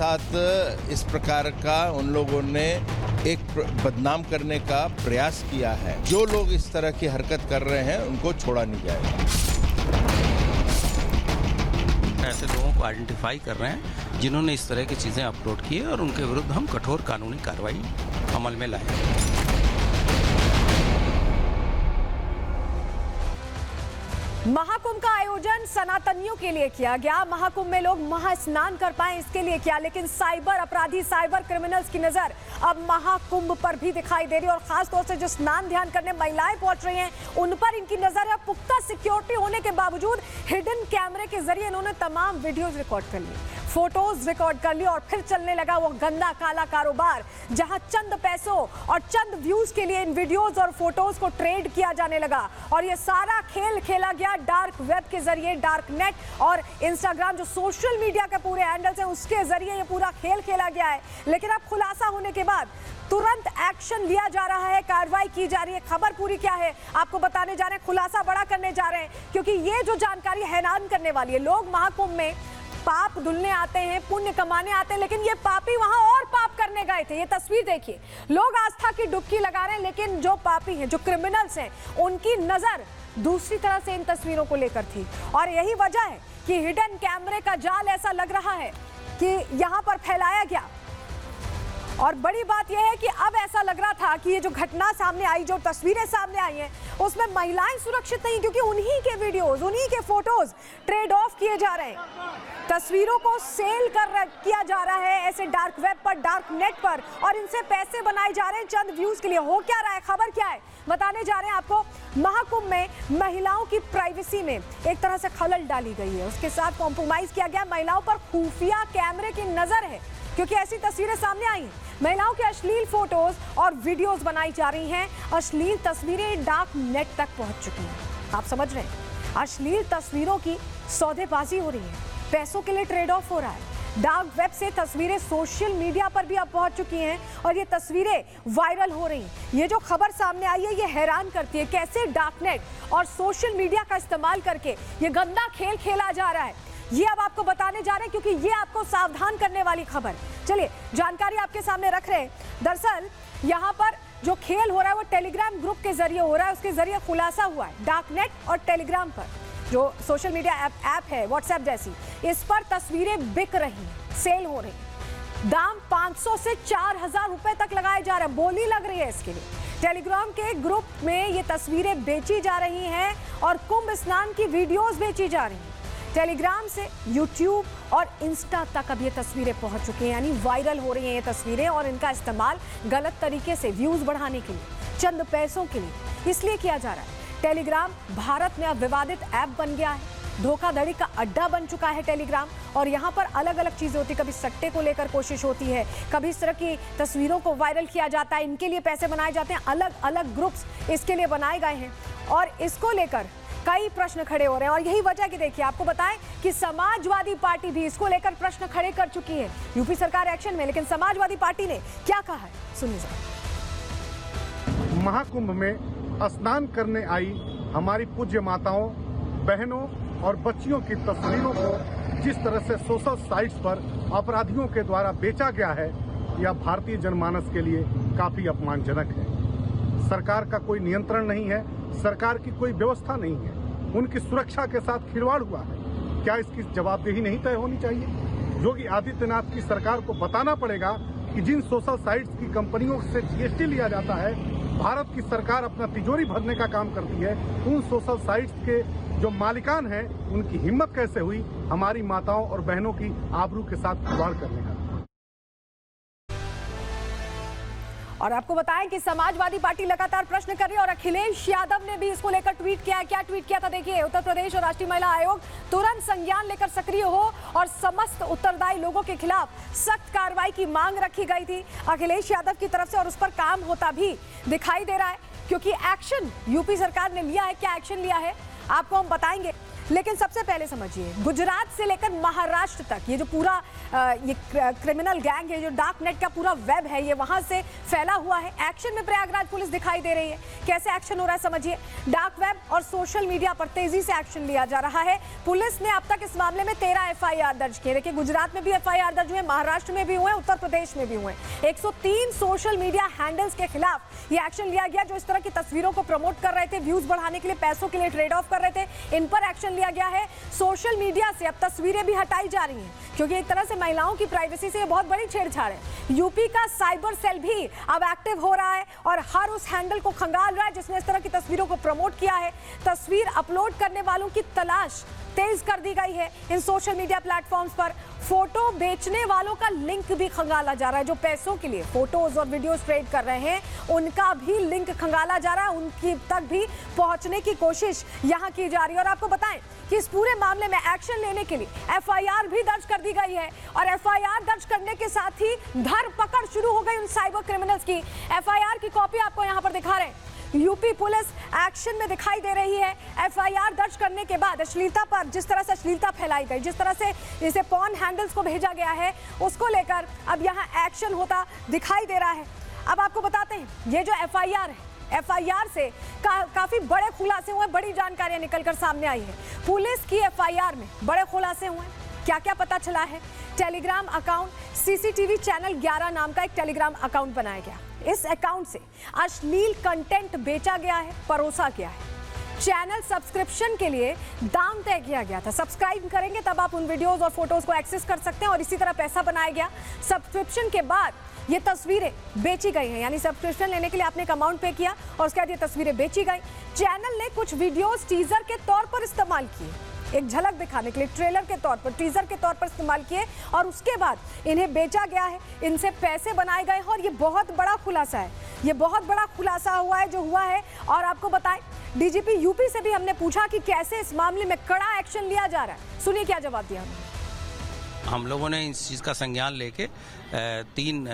साथ इस प्रकार का उन लोगों ने एक बदनाम करने का प्रयास किया है। जो लोग इस तरह की हरकत कर रहे हैं उनको छोड़ा नहीं जाएगा। ऐसे लोगों को आइडेंटिफाई कर रहे हैं जिन्होंने इस तरह की चीज़ें अपलोड की है और उनके विरुद्ध हम कठोर कानूनी कार्रवाई अमल में लाएंगे। महाकुंभ का आयोजन सनातनियों के लिए किया गया। महाकुंभ में लोग महास्नान कर पाए इसके लिए किया, लेकिन साइबर अपराधी, साइबर क्रिमिनल्स की नजर अब महाकुंभ पर भी दिखाई दे रही है और खास तौर से जो स्नान ध्यान करने महिलाएं पहुंच रही हैं उन पर इनकी नजर है। पुख्ता सिक्योरिटी होने के बावजूद हिडन कैमरे के जरिए इन्होंने तमाम वीडियोज रिकॉर्ड कर ली, फोटोज रिकॉर्ड कर ली और फिर चलने लगा वो गंदा काला कारोबार जहां चंद पैसों और चंद व्यूज के लिए इन वीडियोज और फोटोज को ट्रेड किया जाने लगा। और ये सारा खेल खेला गया डार्क वेब के जरिए, डार्क नेट और इंस्टाग्राम जो सोशल मीडिया के पूरे हैंडल्स हैं उसके जरिए ये पूरा खेल खेला गया है। लेकिन अब खुलासा होने के बाद तुरंत एक्शन लिया जा रहा है, कार्रवाई की जा रही है। खबर पूरी क्या है आपको बताने जा रहे हैं, खुलासा बड़ा करने जा रहे हैं, क्योंकि ये जो जानकारी हैरान करने वाली है। लोग महाकुंभ में पाप धुलने आते हैं, पुण्य कमाने आते हैं, लेकिन ये पापी वहां और पाप करने गए थे। ये तस्वीर देखिए, लोग आस्था की डुबकी लगा रहे हैं, लेकिन जो पापी हैं, जो क्रिमिनल्स हैं, उनकी नजर दूसरी तरह से इन तस्वीरों को लेकर थी। और यही वजह है कि हिडन कैमरे का जाल ऐसा लग रहा है कि यहां पर फैलाया गया। और बड़ी बात यह है कि अब ऐसा लग रहा था कि ये जो घटना सामने आई, जो तस्वीरें सामने आई हैं, उसमें महिलाएं सुरक्षित नहीं, क्योंकि उन्हीं के वीडियोस, उन्हीं के फोटोज ट्रेड ऑफ किए जा रहे हैं। तस्वीरों को सेल किया जा रहा है ऐसे डार्क वेब पर, डार्क नेट पर, और इनसे पैसे बनाए जा रहे हैं चंद व्यूज के लिए। हो क्या रहा है, खबर क्या है, बताने जा रहे हैं आपको। महाकुंभ में महिलाओं की प्राइवेसी में एक तरह से खलल डाली गई है, उसके साथ कॉम्प्रोमाइज किया गया। महिलाओं पर खुफिया कैमरे की नजर है, क्योंकि ऐसी तस्वीरें सामने आई हैं। महिलाओं के अश्लील फोटोज और वीडियोस बनाई जा रही हैं। अश्लील तस्वीरें डार्क नेट तक पहुंच चुकी हैं। आप समझ रहे हैं, अश्लील तस्वीरों की सौदेबाजी हो रही है, पैसों के लिए ट्रेड ऑफ हो रहा है। डार्क वेब से तस्वीरें सोशल मीडिया पर भी अब पहुंच चुकी हैं और ये तस्वीरें वायरल हो रही हैं। ये जो खबर सामने आई है ये हैरान करती है, कैसे डार्क नेट और सोशल मीडिया का इस्तेमाल करके ये गंदा खेल खेला जा रहा है। ये अब आपको बताने जा रहे हैं, क्योंकि ये आपको सावधान करने वाली खबर। चलिए जानकारी आपके सामने रख रहे हैं। दरअसल यहाँ पर जो खेल हो रहा है वो टेलीग्राम ग्रुप के जरिए हो रहा है, उसके जरिए खुलासा हुआ है। डार्क नेट और टेलीग्राम पर जो सोशल मीडिया ऐप है, व्हाट्सएप जैसी, इस पर तस्वीरें बिक रही हैं, सेल हो रही हैं। दाम 500 से 4000 रुपए तक लगाए जा रहे हैं, बोली लग रही है इसके लिए। टेलीग्राम के ग्रुप में ये तस्वीरें बेची जा रही हैं और कुंभ स्नान की वीडियोस बेची जा रही हैं। टेलीग्राम से यूट्यूब और इंस्टा तक अब ये तस्वीरें पहुंच चुकी हैं, यानी वायरल हो रही हैं ये तस्वीरें, और इनका इस्तेमाल गलत तरीके से व्यूज बढ़ाने के लिए, चंद पैसों के लिए इसलिए किया जा रहा है। टेलीग्राम भारत में अब विवादित ऐप बन गया है, धोखाधड़ी का अड्डा बन चुका है टेलीग्राम। और यहाँ पर अलग अलग चीजें होती है, कभी सट्टे को लेकर कोशिश होती है, कभी इस तरह की तस्वीरों को वायरल किया जाता है, इनके लिए पैसे बनाए जाते हैं। अलग अलग ग्रुप्स इसके लिए बनाए गए हैं और इसको लेकर कई प्रश्न खड़े हो रहे हैं। और यही वजह कि देखिए, आपको बताएं कि समाजवादी पार्टी भी इसको लेकर प्रश्न खड़े कर चुकी है। यूपी सरकार एक्शन में, लेकिन समाजवादी पार्टी ने क्या कहा है, सुनिए जरा। महाकुंभ में स्नान करने आई हमारी पूज्य माताओं, बहनों और बच्चियों की तस्वीरों को जिस तरह से सोशल साइट्स पर अपराधियों के द्वारा बेचा गया है, यह भारतीय जनमानस के लिए काफी अपमानजनक है। सरकार का कोई नियंत्रण नहीं है, सरकार की कोई व्यवस्था नहीं है, उनकी सुरक्षा के साथ खिलवाड़ हुआ है। क्या इसकी जवाबदेही नहीं तय होनी चाहिए? योगी आदित्यनाथ की सरकार को बताना पड़ेगा कि जिन सोशल साइट्स की कंपनियों से जीएसटी लिया जाता है, भारत की सरकार अपना तिजोरी भरने का काम करती है, उन सोशल साइट्स के जो मालिकान हैं उनकी हिम्मत कैसे हुई हमारी माताओं और बहनों की आबरू के साथ खिलवाड़ करने का। और आपको बताएं कि समाजवादी पार्टी लगातार प्रश्न कर रही है और अखिलेश यादव ने भी इसको लेकर ट्वीट किया है। क्या ट्वीट किया था देखिए। उत्तर प्रदेश और राष्ट्रीय महिला आयोग तुरंत संज्ञान लेकर सक्रिय हो और समस्त उत्तरदायी लोगों के खिलाफ सख्त कार्रवाई की मांग रखी गई थी अखिलेश यादव की तरफ से, और उस पर काम होता भी दिखाई दे रहा है, क्योंकि एक्शन यूपी सरकार ने लिया है। क्या एक्शन लिया है आपको हम बताएंगे, लेकिन सबसे पहले समझिए, गुजरात से लेकर महाराष्ट्र तक ये जो पूरा ये क्रिमिनल गैंग है, जो डार्क नेट का पूरा वेब है, ये वहां से फैला हुआ है। एक्शन में प्रयागराज पुलिस दिखाई दे रही है। कैसे एक्शन हो रहा है समझिए। डार्क वेब और सोशल मीडिया पर तेजी से एक्शन लिया जा रहा है। पुलिस ने अब तक इस मामले में 13 FIR दर्ज किए। देखिए, गुजरात में भी FIR दर्ज हुए, महाराष्ट्र में भी हुए, उत्तर प्रदेश में भी हुए। 103 सोशल मीडिया हैंडल्स के खिलाफ ये एक्शन लिया गया जो इस तरह की तस्वीरों को प्रमोट कर रहे थे, व्यूज बढ़ाने के लिए, पैसों के लिए ट्रेड ऑफ कर रहे थे। इन पर एक्शन लिया गया है। सोशल मीडिया से अब तस्वीरें भी हटाई जा रही हैं क्योंकि एक तरह से महिलाओं की प्राइवेसी से ये बहुत बड़ी छेड़छाड़ है। यूपी का साइबर सेल भी अब एक्टिव हो रहा है और हर उस हैंडल को खंगाल रहा है जिसने इस तरह की तस्वीरों को प्रमोट किया है। तस्वीर अपलोड करने वालों की तलाश तेज कर दी गई है। इन सोशल मीडिया प्लेटफॉर्म्स पर फोटो बेचने वालों का लिंक भी खंगाला जा रहा है। जो पैसों के लिए फोटोज और वीडियोस ट्रेड कर रहे हैं उनका भी लिंक खंगाला जा रहा है, उनकी तक भी पहुंचने की कोशिश यहां की जा रही है। और आपको बताएं कि इस पूरे मामले में एक्शन लेने के लिए FIR भी दर्ज कर दी गई है और FIR दर्ज करने के साथ ही धरपकड़ शुरू हो गई उन साइबर क्रिमिनल्स की। FIR की कॉपी आपको यहां पर दिखा रहे हैं। यूपी पुलिस एक्शन में दिखाई दे रही है। FIR दर्ज करने के बाद अश्लीलता पर जिस तरह से अश्लीलता फैलाई गई, जिस तरह से इसे पॉर्न हैंडल्स को भेजा गया है, उसको लेकर अब यहाँ एक्शन होता दिखाई दे रहा है। अब आपको बताते हैं ये जो FIR है, FIR से काफी बड़े खुलासे हुए, बड़ी जानकारियां निकलकर सामने आई है। पुलिस की FIR में बड़े खुलासे हुए। क्या क्या पता चला है? टेलीग्राम अकाउंट, CCTV चैनल 11 नाम का एक टेलीग्राम अकाउंट बनाया गया। इस अकाउंट से अश्लील कंटेंट बेचा गया है, परोसा गया है। चैनल सब्सक्रिप्शन के लिए दाम तय किया गया था। सब्सक्राइब करेंगे तब आप उन वीडियोस और फोटोज को एक्सेस कर सकते हैं और इसी तरह पैसा बनाया गया। सब्सक्रिप्शन के बाद ये तस्वीरें बेची गई हैं, यानी सब्सक्रिप्शन लेने के लिए आपने एक अमाउंट पे किया और उसके बाद ये तस्वीरें बेची गई। चैनल ने कुछ वीडियोस टीजर के तौर पर इस्तेमाल किए, एक झलक दिखाने के लिए, ट्रेलर के तौर पर, टीजर के तौर पर इस्तेमाल किए और उसके बाद इन्हें बेचा गया है, इनसे पैसे बनाए गए हैं। और ये बहुत बड़ा खुलासा है, ये बहुत बड़ा खुलासा हुआ है जो हुआ है। और आपको बताएं, DGP यूपी से भी हमने पूछा कि कैसे इस मामले में कड़ा एक्शन लिया जा रहा है। सुनिए क्या जवाब दिया उन्होंने। हम लोगों ने इस चीज़ का संज्ञान लेके 3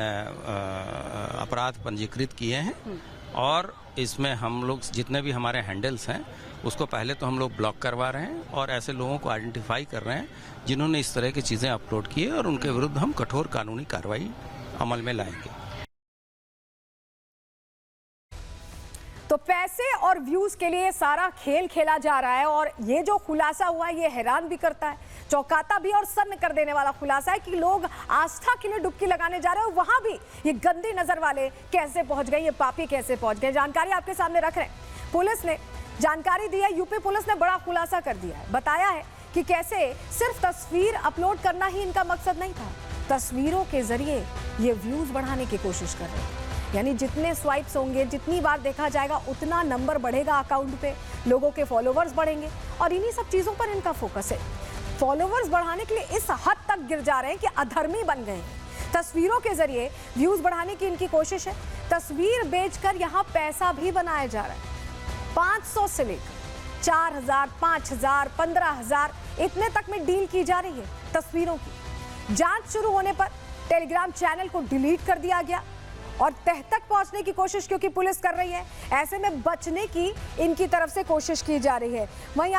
अपराध पंजीकृत किए हैं और इसमें हम लोग जितने भी हमारे हैंडल्स हैं उसको पहले तो हम लोग ब्लॉक करवा रहे हैं और ऐसे लोगों को आइडेंटिफाई कर रहे हैं जिन्होंने इस तरह की चीज़ें अपलोड की है और उनके विरुद्ध हम कठोर कानूनी कार्रवाई अमल में लाएंगे। तो पैसे और व्यूज के लिए सारा खेल खेला जा रहा है और ये जो खुलासा हुआ है ये हैरान भी करता है, चौंकाता भी और सन्न कर देने वाला खुलासा है कि लोग आस्था के लिए डुबकी लगाने जा रहे हैं। वहां भी ये गंदी नजर वाले कैसे पहुंच गए, ये पापी कैसे पहुंच गए। जानकारी आपके सामने रख रहे हैं। पुलिस ने जानकारी दी है, यूपी पुलिस ने बड़ा खुलासा कर दिया है। बताया है कि कैसे सिर्फ तस्वीर अपलोड करना ही इनका मकसद नहीं था, तस्वीरों के जरिए ये व्यूज बढ़ाने की कोशिश कर रहे हैं। यानी जितने स्वाइप्स होंगे, जितनी बार देखा जाएगा, उतना नंबर बढ़ेगा अकाउंट पे, लोगों के फॉलोवर्स बढ़ेंगे और इन्हीं सब चीजों पर इनका फोकस है। फॉलोवर्स बढ़ाने के लिए इस हद तक गिर जा रहे हैं कि अधर्मी बन गए हैं। तस्वीरों के जरिए व्यूज बढ़ाने की इनकी कोशिश है। तस्वीर बेचकर यहाँ पैसा भी बनाया जा रहा है। 500 से लेकर 4000, 5000, 15000 इतने तक में डील की जा रही है तस्वीरों की। जांच शुरू होने पर टेलीग्राम चैनल को डिलीट कर दिया गया और तह तक पहुंचने की कोशिश क्योंकि पुलिस कर रही है, ऐसे में बचने की इनकी तरफ से कोशिश की जा रही है। वहीं